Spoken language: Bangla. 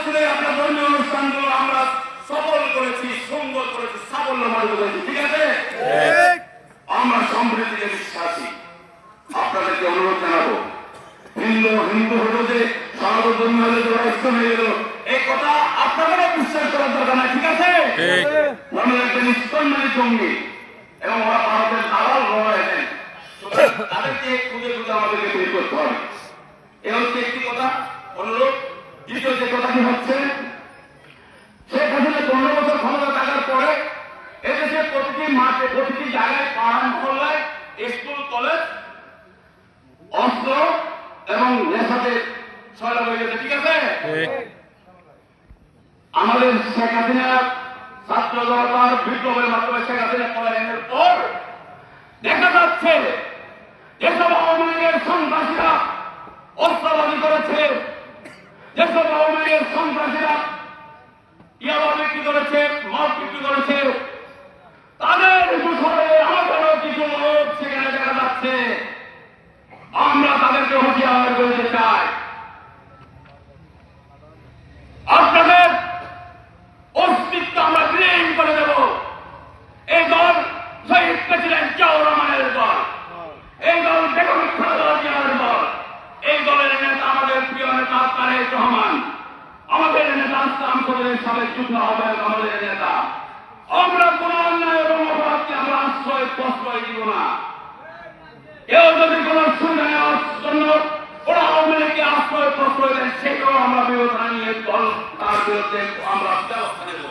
বছরে আপনার ধর্মীয় অনুষ্ঠানগুলো আমরা সফল করেছি, সুন্দর করেছি, সাফল্যমণ্ডিত করেছি, ঠিক আছে? আমরা সমৃদ্ধিতে বিশ্বাসী। আপনাদেরকে অনুরোধ জানাবো, হিন্দু হলো যে সনাতন ধর্মী হলে যে ওরা ইসলাম হয়ে গেল, এই কথা আপনাদেরও বিশ্বাস করার দরকার নাই, ঠিক আছে? মনে রাখবেন ইসলামের জঙ্গি এবং ওরা ভারতের দালাল রয়েছেন, তাদেরকে খুঁজে খুঁজে আমাদেরকে বের করতে হবে। এ হচ্ছে একটি কথা, অনুরোধ। দ্বিতীয় যে কথাটি হচ্ছে, শেখ হাসিনা 15 বছর ক্ষমতা থাকার পরে এদেশে প্রতিটি মাঠে, প্রতিটি জায়গায়, পাড়া মহল্লায় স্কুল, কলেজ, অস্ত্র এবং নেশাতে ছয়লা হয়ে গেছে, ঠিক আছে? আমাদের শেখ হাসিনা ছাত্র জনতার বিপ্লবের মাধ্যমে শেখ হাসিনা পলায়নের পর দেখা যাচ্ছে যেসব আওয়ামী লীগের সন্ত্রাসীরা অস্ত্রবাদী করেছে, যেসব আওয়ামী লীগের সন্ত্রাসীরা ইয়াবা বিক্রি করেছে, মদ বিক্রি করেছে, তাদের বিষয়ে আমাদেরও কিছু লোক সেখানে দেখা যাচ্ছে। আমরা তাদেরকে হুঁশিয়ার করতে চাই, আপনাদের অস্তিত্ব আমরা বিলীন করে দেব। এই দল শহীদ প্রেসিডেন্ট জিয়াউর রহমানের দল, এই দল বেগম খালেদা জিয়ার দল, এই দলের নেতা আমাদের প্রিয় নেতা তারেক রহমান, আমাদের নেতা সংসদের সাবেক যুগ্ম আহ্বায়ক, আমাদের নেতা। আমরা কোন অন্যায় এবং অপরাধকে আমরা প্রশ্রয় দিব না। কেউ যদি কোন সুবিধা নেওয়ার জন্য কোন আওয়ামী লীগকে প্রশ্রয় দেন, সেটাও আমরা বিবেচনা নিয়ে দল তার বিরুদ্ধে আমরা ব্যবস্থা নেব।